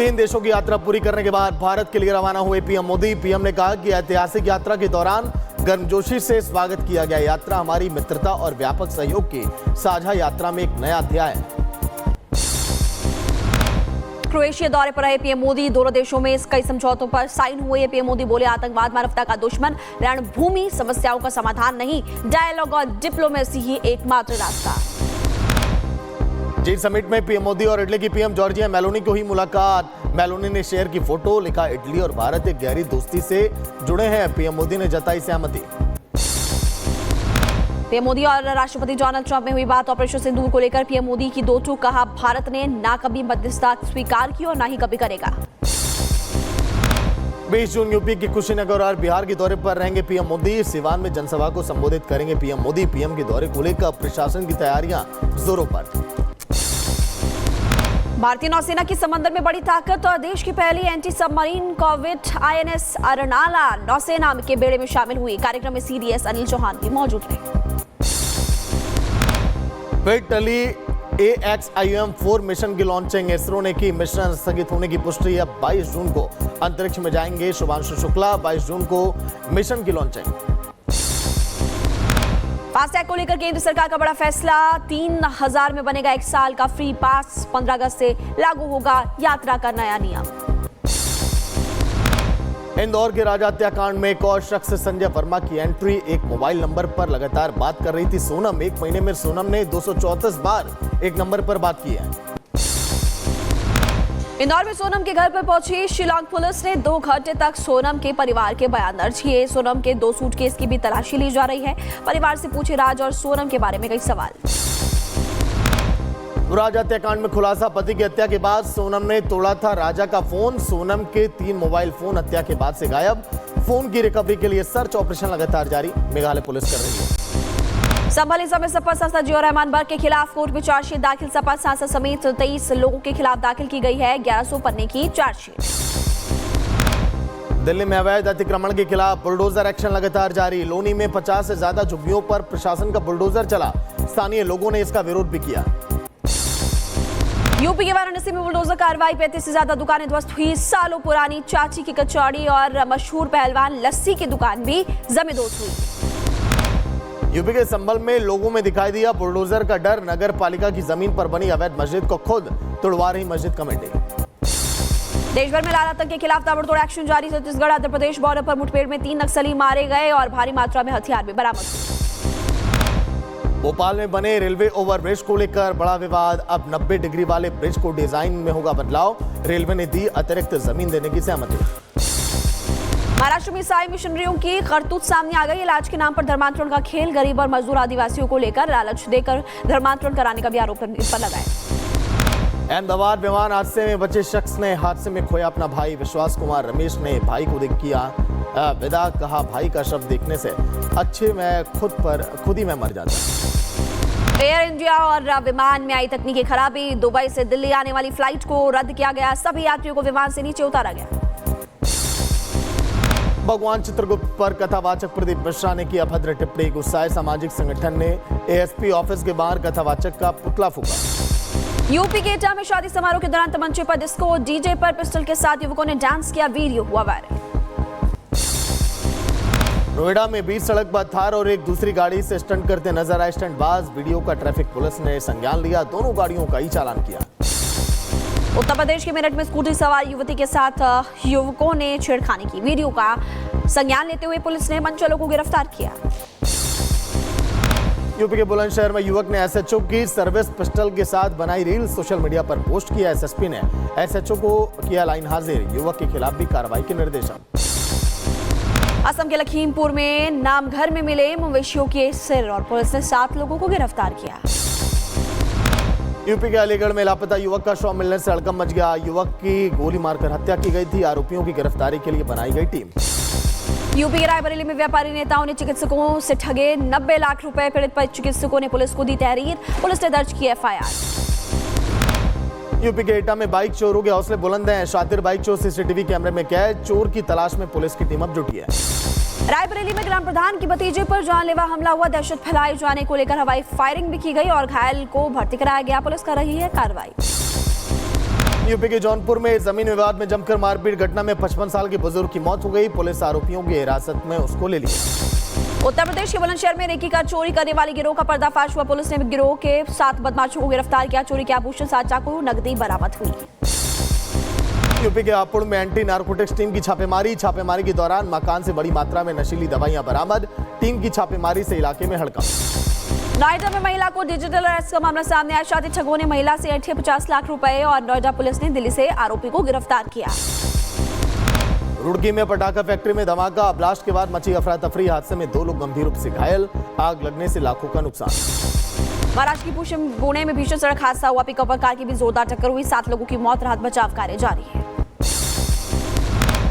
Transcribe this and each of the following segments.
3 देशों की यात्रा पूरी करने के बाद भारत के लिए रवाना हुए पीएम मोदी। पीएम ने कहा कि ऐतिहासिक यात्रा के दौरान गर्मजोशी से स्वागत किया गया। यात्रा हमारी मित्रता और व्यापक सहयोग की साझा यात्रा में एक नया अध्याय है। क्रोएशिया दौरे पर रहे पीएम मोदी। दोनों देशों में कई समझौतों पर साइन हुए। पीएम मोदी बोले, आतंकवाद मानवता का दुश्मन, रणभूमि समस्याओं का समाधान नहीं, डायलॉग और डिप्लोमेसी ही एकमात्र रास्ता। G7 में पीएम मोदी और इटली की पीएम जॉर्जिया मेलोनी को हुई मुलाकात। मेलोनी ने शेयर की फोटो, लिखा इटली और भारत एक गहरी दोस्ती से जुड़े हैं। पीएम मोदी ने जताई सहमति। पीएम मोदी और राष्ट्रपति डोनाल्ड ट्रंप में हुई बात। ऑपरेशन सिंदूर को लेकर पीएम मोदी की दो टूक। कहा, भारत ने ना कभी मध्यस्थता स्वीकार की और ना ही कभी करेगा। 20 जून यूपी की कुशीनगर और बिहार के दौरे पर रहेंगे पीएम मोदी। सिवान में जनसभा को संबोधित करेंगे पीएम मोदी। पीएम के दौरे को लेकर प्रशासन की तैयारियां जोरों पर। भारतीय नौसेना की समंदर में बड़ी ताकत और देश की पहली anti submarine corvette INS Arnala नौसेना के बेड़े में शामिल हुई। कार्यक्रम में CDS अनिल चौहान भी मौजूद रहे। फिर टली AXIM-4 मिशन की लॉन्चिंग। इसरो ने की मिशन स्थगित होने की पुष्टि। अब 22 जून को अंतरिक्ष में जाएंगे शुभांशु शुक्ला। 22 जून को मिशन की लॉन्चिंग। फास्टैग को लेकर केंद्र सरकार का बड़ा फैसला। 3000 में बनेगा 1 साल का फ्री पास। 15 अगस्त से लागू होगा यात्रा का नया नियम। इंदौर के राजा हत्याकांड में एक और शख्स संजय वर्मा की एंट्री। एक मोबाइल नंबर पर लगातार बात कर रही थी सोनम। 1 महीने में सोनम ने 234 बार एक नंबर पर बात की है। इंदौर में सोनम के घर पर पहुंची शिलांग पुलिस ने 2 घंटे तक सोनम के परिवार के बयान दर्ज किए। सोनम के 2 सूटकेस की भी तलाशी ली जा रही है। परिवार से पूछे राज और सोनम के बारे में कई सवाल। राजा हत्याकांड में खुलासा, पति की हत्या के बाद सोनम ने तोड़ा था राजा का फोन। सोनम के 3 मोबाइल फोन हत्या के बाद से गायब। फोन की रिकवरी के लिए सर्च ऑपरेशन लगातार जारी, मेघालय पुलिस कर रही है। संभल में सपा सांसद जिया रहमान बर्क के खिलाफ कोर्ट में चार्जशीट दाखिल। सपा सांसद समेत 23 लोगों के खिलाफ दाखिल की गई है 1100 पन्ने की चार्जशीट। दिल्ली में अवैध अतिक्रमण के खिलाफ बुलडोजर एक्शन लगातार जारी। लोनी में 50 से ज्यादा झुग्गियों पर प्रशासन का बुलडोजर चला। स्थानीय लोगों ने इसका विरोध भी किया। यूपी के वाराणसी में बुलडोजर कार्रवाई। 35 से ज्यादा दुकानें ध्वस्त हुई। सालों पुरानी चाची की कचौड़ी और मशहूर पहलवान लस्सी की दुकान भी जमींदोज हुई। यूपी के संभल में लोगों में दिखाई दिया बुलडोजर का डर। नगर पालिका की जमीन पर बनी अवैध मस्जिद को खुद तुड़वा रही मस्जिद कमेटी। देश भर में लाल आतंक के खिलाफ ताबड़तोड़ एक्शन जारी। छत्तीसगढ़ आंध्र प्रदेश बॉर्डर पर मुठभेड़ में 3 नक्सली मारे गए और भारी मात्रा में हथियार भी बरामद हुए। भोपाल में बने रेलवे ओवरब्रिज को लेकर बड़ा विवाद। अब 90 डिग्री वाले ब्रिज को डिजाइन में होगा बदलाव। रेलवे ने दी अतिरिक्त जमीन देने की सहमति। महाराष्ट्र में ईसाई मिशनरियों की करतूत सामने आ गई। इलाज के नाम पर धर्मांतरण का खेल। गरीब और मजदूर आदिवासियों को लेकर लालच देकर धर्मांतरण कराने का भी आरोप इस पर लगाया। अहमदाबाद विमान हादसे में बचे शख्स ने हादसे में खोया अपना भाई। विश्वास कुमार रमेश ने भाई को किया विदा। कहा, भाई का शव देखने से अच्छे मैं खुद ही मैं मर जाता। एयर इंडिया और विमान में आई तकनीकी खराबी। दुबई से दिल्ली आने वाली फ्लाइट को रद्द किया गया। सभी यात्रियों को विमान से नीचे उतारा गया। भगवान चित्रगुप्त पर कथावाचक प्रदीप मिश्रा ने की अभद्र टिप्पणी। गुस्साए सामाजिक संगठन ने ASP ऑफिस के बाहर कथावाचक का पुतला फूंका। यूपी के एटा में शादी समारोह के दौरान तमंचे पर डिस्को। डीजे पर पिस्टल के साथ युवकों ने डांस किया। वीडियो हुआ वायरल। नोएडा में बीच सड़क पर थार और एक दूसरी गाड़ी से स्टंट करते नजर आए स्टंटबाज। वीडियो का ट्रैफिक पुलिस ने संज्ञान लिया। दोनों गाड़ियों का ही चालान किया। उत्तर प्रदेश के मेरठ में स्कूटी सवार युवती के साथ युवकों ने छेड़खानी की। वीडियो का संज्ञान लेते हुए पुलिस ने मंचलों को गिरफ्तार किया। यूपी के बुलंदशहर में युवक ने SHO की सर्विस पिस्टल के साथ बनाई रील सोशल मीडिया पर पोस्ट किया। SSP ने SHO को किया लाइन हाजिर। युवक के खिलाफ भी कार्रवाई के निर्देशन। असम के लखीमपुर में नामघर में मिले मवेशियों के सिर और पुलिस ने 7 लोगों को गिरफ्तार किया। यूपी के अलीगढ़ में लापता युवक का शव मिलने से हड़कंप मच गया। युवक की गोली मारकर हत्या की गई थी। आरोपियों की गिरफ्तारी के लिए बनाई गई टीम। यूपी के रायबरेली में व्यापारी नेताओं ने चिकित्सकों से ठगे 90 लाख रुपए। पीड़ित पर चिकित्सकों ने पुलिस को दी तहरीर। पुलिस ने दर्ज की FIR। यूपी के एटा में बाइक चोरों के हौसले बुलंद हैं। शातिर बाइक चोर CCTV कैमरे में कैद। चोर की तलाश में पुलिस की टीम अब जुटी है। रायबरेली में ग्राम प्रधान की भतीजे पर जानलेवा हमला हुआ। दहशत फैलाए जाने को लेकर हवाई फायरिंग भी की गई और घायल को भर्ती कराया गया। पुलिस कर रही है कार्रवाई। यूपी के जौनपुर में जमीन विवाद में जमकर मारपीट घटना में 55 साल के बुजुर्ग की मौत हो गई। पुलिस आरोपियों की हिरासत में उसको ले लिया। उत्तर प्रदेश के बुलंदशहर में रेकी का चोरी करने वाले गिरोह का पर्दाफाश हुआ। पुलिस ने गिरोह के 7 बदमाशों को गिरफ्तार किया। चोरी के आभूषण, 7 चाकू, नकदी बरामद हुई। यूपी के हापुड़ में एंटी नारकोटिक्स टीम की छापेमारी के दौरान मकान से बड़ी मात्रा में नशीली दवाइयां बरामद। टीम की छापेमारी से इलाके में हड़कंप। नोएडा में महिला को डिजिटल अरेस्ट का मामला सामने आया। शादी ठगों ने महिला से ऐंठे 50 लाख रुपए और नोएडा पुलिस ने दिल्ली से आरोपी को गिरफ्तार किया। रुड़की में पटाखा फैक्ट्री में धमाका, ब्लास्ट के बाद मची अफरा तफरी। हादसे में 2 लोग गंभीर रूप से घायल। आग लगने से लाखों का नुकसान। महाराष्ट्र की पुणे में भीषण सड़क हादसा हुआ। पिकअप और कार की भी जोरदार टक्कर हुई। 7 लोगों की मौत, राहत बचाव कार्य जारी है।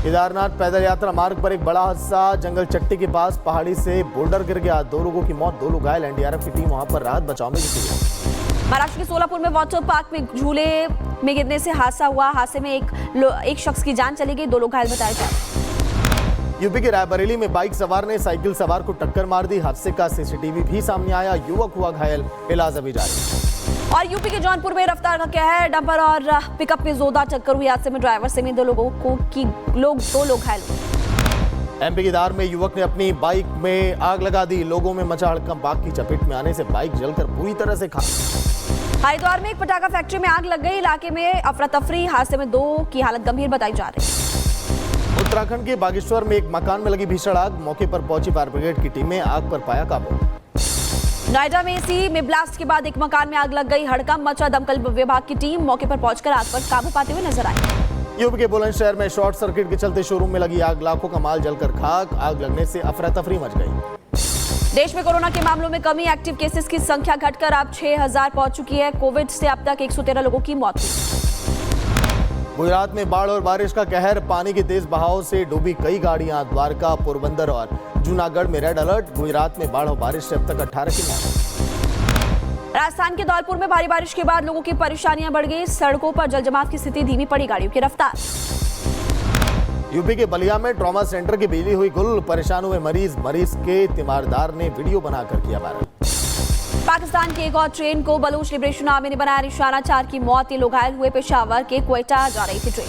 केदारनाथ पैदल यात्रा मार्ग पर एक बड़ा हादसा, जंगल चट्टी के पास पहाड़ी से बोल्डर गिर गया। 2 लोगों की मौत, 2 लोग घायल। एनडीआरएफ की टीम वहां पर राहत बचाव में जुटी है। महाराष्ट्र के सोलापुर में वाटर पार्क में झूले में गिरने से हादसा हुआ। हादसे में एक शख्स की जान चली गई, 2 लोग घायल बताए जा रहे। यूपी के रायबरेली में बाइक सवार ने साइकिल सवार को टक्कर मार दी। हादसे का सीसीटीवी भी सामने आया। युवक हुआ घायल, इलाज अभी जारी। और यूपी के जौनपुर में रफ्तार का कहर, डंपर और पिकअप में जोरदार टक्कर हुई। हादसे में ड्राइवर समेत 2 लोग घायल हुए। एमपी के धार में युवक ने अपनी बाइक में आग लगा दी। लोगों में मचा हड़कंप। आग की चपेट में आने से बाइक जलकर पूरी तरह से खाक। हरिद्वार में एक पटाखा फैक्ट्री में आग लग गई। इलाके में अफरा तफरी। हादसे में 2 की हालत गंभीर बताई जा रही है। उत्तराखंड के बागेश्वर में एक मकान में लगी भीषण आग। मौके पर पहुंची फायर ब्रिगेड की टीमें आग पर पाया काबू। नोएडा में एसी में ब्लास्ट के बाद एक मकान में आग लग गई। हड़कंप मचा। दमकल विभाग की टीम मौके पर पहुंचकर आग पर काबू पाते हुए नजर आई। यूपी के बुलंदशहर में शॉर्ट सर्किट के चलते शोरूम में लगी आग। लाखों का माल जलकर खाक। आग लगने से अफरा तफरी मच गई। देश में कोरोना के मामलों में कमी। एक्टिव केसेस की संख्या घटकर अब 6000 पहुंच चुकी है। कोविड से अब तक 113 लोगों की मौत हुई। गुजरात में बाढ़ और बारिश का कहर। पानी के तेज बहाव से डूबी कई गाड़ियां। द्वारका, पोरबंदर और जूनागढ़ में रेड अलर्ट। गुजरात में बाढ़ और बारिश से अब तक 18 की मौत। राजस्थान के धौलपुर में भारी बारिश के बाद लोगों की परेशानियां बढ़ गई। सड़कों पर जलजमाव की स्थिति, धीमी पड़ी गाड़ियों की रफ्तार। यूपी के बलिया में ट्रॉमा सेंटर की बिजली हुई गुल। परेशान हुए मरीज के तीमारदार ने वीडियो बनाकर किया वायरल। पाकिस्तान की एक और ट्रेन को बलूच लिबरेशन आर्मी ने बनाया निशाना। 4 की मौत, ये लोग घायल हुए। पेशावर के क्वेटा जा रही थी ट्रेन।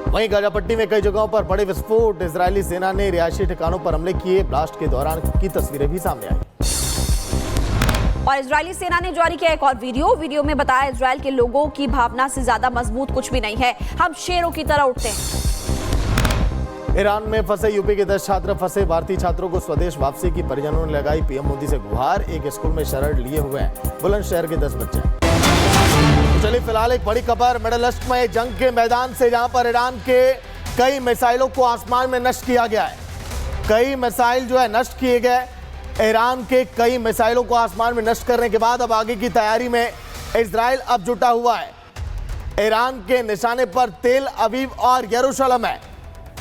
वहीं गाजापट्टी में कई जगहों पर बड़े विस्फोट। इजरायली सेना ने रिहायशी ठिकानों पर हमले किए। ब्लास्ट के दौरान की तस्वीरें भी सामने आई। और इजरायली सेना ने जारी किया एक और वीडियो में बताया, इजराइल के लोगों की भावना से ज्यादा मजबूत कुछ भी नहीं है। हम शेरों की तरह उठते हैं। ईरान में फंसे यूपी के 10 छात्र फंसे। भारतीय छात्रों को स्वदेश वापसी की परिजनों ने लगाई पीएम मोदी से गुहार। एक स्कूल में शरण लिए हुए हैं बुलंदशहर के 10 बच्चे। तो चलिए फिलहाल एक बड़ी खबर मिडिल ईस्ट में जंग के मैदान से, जहां पर ईरान के कई मिसाइलों को आसमान में नष्ट किया गया है। कई मिसाइल जो है नष्ट किए गए। ईरान के कई मिसाइलों को आसमान में नष्ट करने के बाद अब आगे की तैयारी में इजराइल अब जुटा हुआ है। ईरान के निशाने पर तेल अवीव और यरूशलेम है,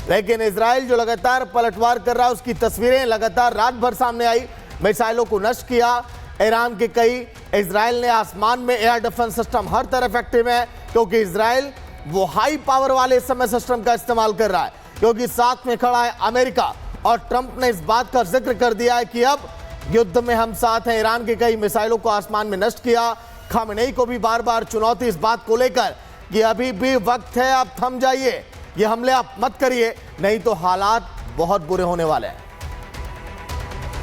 लेकिन इजराइल जो लगातार पलटवार कर रहा है उसकी तस्वीरें लगातार रात भर सामने आई। मिसाइलों को नष्ट किया ईरान के कई। इजराइल ने आसमान में एयर डिफेंस सिस्टम हर तरफ एक्टिव है, क्योंकि इजराइल वो हाई पावर वाले इस समय सिस्टम का इस्तेमाल कर रहा है, क्योंकि साथ में खड़ा है अमेरिका। और ट्रंप ने इस बात का जिक्र कर दिया है कि अब युद्ध में हम साथ हैं। ईरान के कई मिसाइलों को आसमान में नष्ट किया। खामेनेई को भी बार बार चुनौती इस बात को लेकर कि अभी भी वक्त है, आप थम जाइए, ये हमले आप मत करिए, नहीं तो हालात बहुत बुरे होने वाले हैं।